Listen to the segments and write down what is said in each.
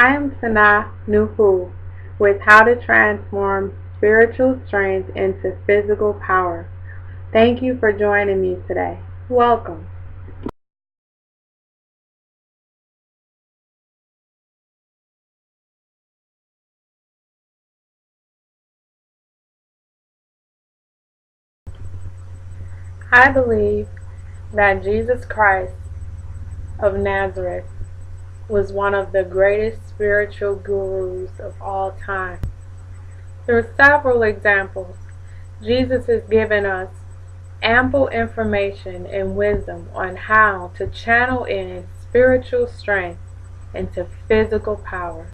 I am Sana Nufu with How to Transform Spiritual Strength into Physical Power. Thank you for joining me today. Welcome. I believe that Jesus Christ of Nazareth was one of the greatest spiritual gurus of all time. There are several examples. Jesus has given us ample information and wisdom on how to channel in spiritual strength into physical power.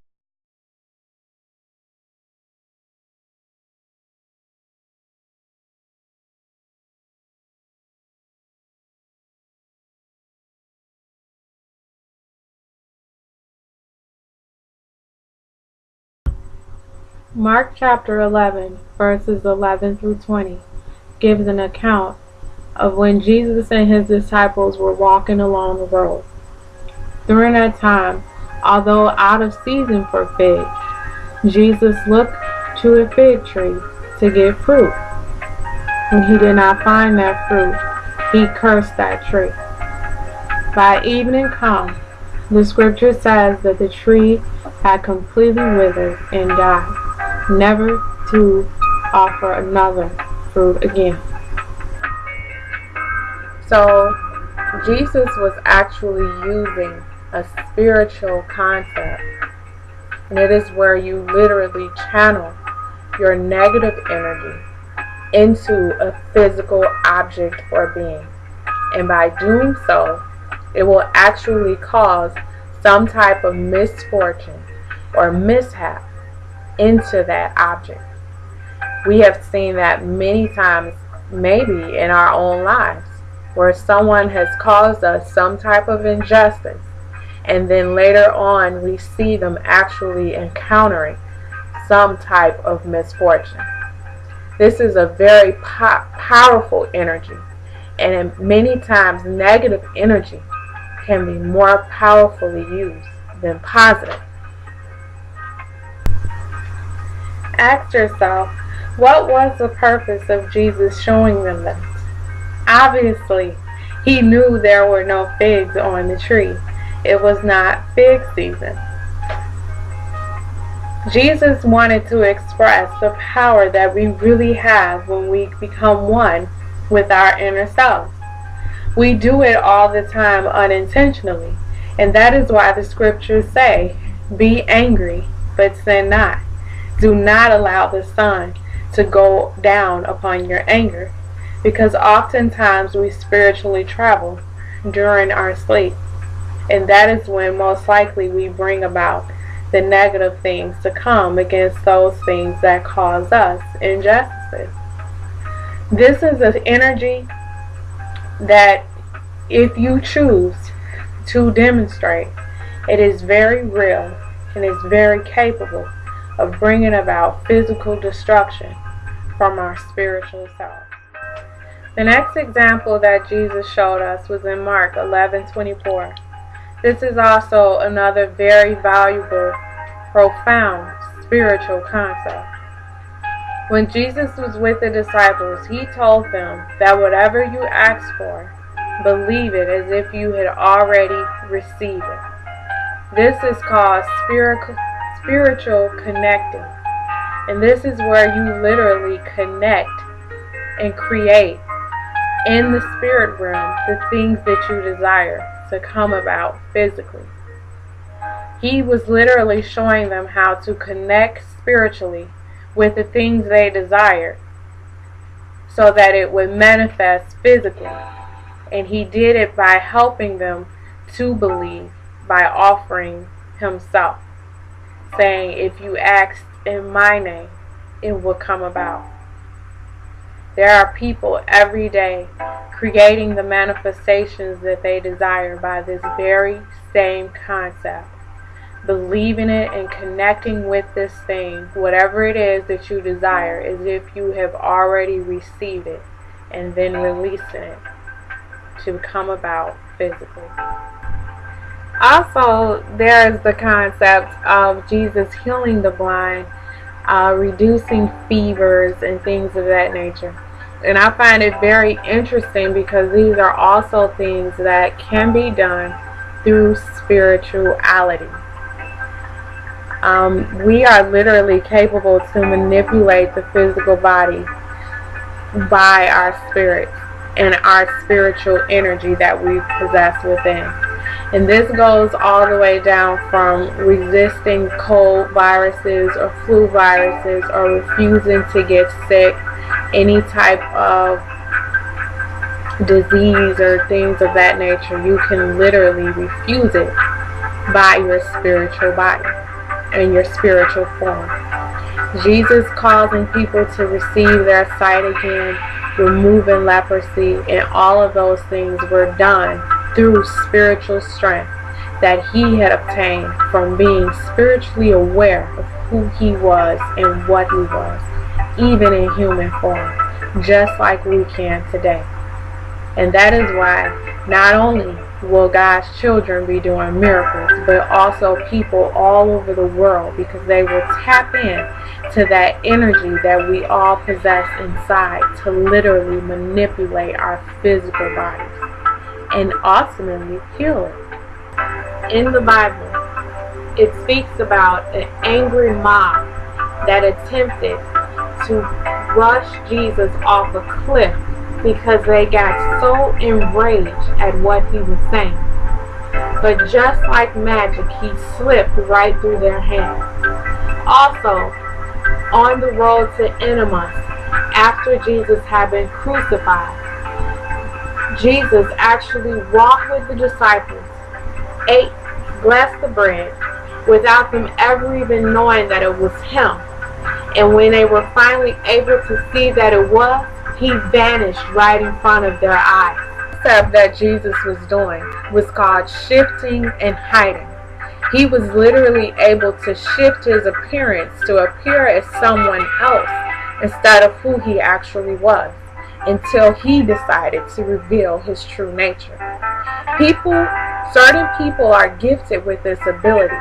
Mark chapter 11, verses 11 through 20, gives an account of when Jesus and his disciples were walking along the road. During that time, although out of season for figs, Jesus looked to a fig tree to get fruit. When he did not find that fruit, he cursed that tree. By evening come, the scripture says that the tree had completely withered and died, never to offer another fruit again. So, Jesus was actually using a spiritual concept, and it is where you literally channel your negative energy into a physical object or being. And by doing so, it will actually cause some type of misfortune or mishap into that object. We have seen that many times, maybe in our own lives, where someone has caused us some type of injustice, and then later on we see them actually encountering some type of misfortune. This is a very powerful energy, and many times negative energy can be more powerfully used than positive. Ask yourself, what was the purpose of Jesus showing them this? Obviously, he knew there were no figs on the tree. It was not fig season. Jesus wanted to express the power that we really have when we become one with our inner selves. We do it all the time unintentionally, and that is why the scriptures say, "Be angry, but sin not." Do not allow the sun to go down upon your anger, because oftentimes we spiritually travel during our sleep, and that is when most likely we bring about the negative things to come against those things that cause us injustices. This is an energy that, if you choose to demonstrate, it is very real and is very capable of bringing about physical destruction from our spiritual self. The next example that Jesus showed us was in Mark 11:24. This is also another very valuable, profound spiritual concept. When Jesus was with the disciples, he told them that whatever you ask for, believe it as if you had already received it. This is called spiritual connecting. And this is where you literally connect and create in the spirit realm the things that you desire to come about physically. He was literally showing them how to connect spiritually with the things they desired so that it would manifest physically. And he did it by helping them to believe, by offering himself, saying, "If you ask in my name, it will come about." There are people every day creating the manifestations that they desire by this very same concept. Believing it and connecting with this thing, whatever it is that you desire, as if you have already received it, and then releasing it to come about physically. Also, there's the concept of Jesus healing the blind, reducing fevers and things of that nature. And I find it very interesting because these are also things that can be done through spirituality. We are literally capable to manipulate the physical body by our spirits and our spiritual energy that we possess within. And this goes all the way down from resisting cold viruses or flu viruses or refusing to get sick, any type of disease or things of that nature. You can literally refuse it by your spiritual body and your spiritual form. Jesus causing people to receive their sight again, removing leprosy, and all of those things were done through spiritual strength that he had obtained from being spiritually aware of who he was and what he was, even in human form, just like we can today. And that is why not only will God's children be doing miracles, but also people all over the world, because they will tap in to that energy that we all possess inside to literally manipulate our physical bodies and ultimately heal it. In the Bible, it speaks about an angry mob that attempted to rush Jesus off a cliff because they got so enraged at what he was saying. But just like magic, he slipped right through their hands. Also, on the road to Emmaus, after Jesus had been crucified, Jesus actually walked with the disciples, ate, blessed the bread, without them ever even knowing that it was him. And when they were finally able to see that it was, he vanished right in front of their eyes. The concept that Jesus was doing was called shifting and hiding. He was literally able to shift his appearance to appear as someone else instead of who he actually was, until he decided to reveal his true nature. Certain people are gifted with this ability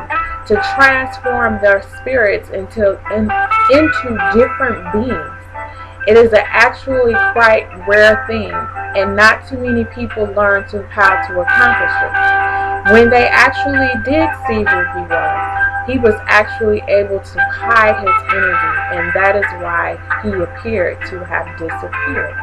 to transform their spirits into different beings. It is an actually quite rare thing, and not too many people learn how to accomplish it. When they actually did see who he was actually able to hide his energy, and that is why he appeared to have disappeared.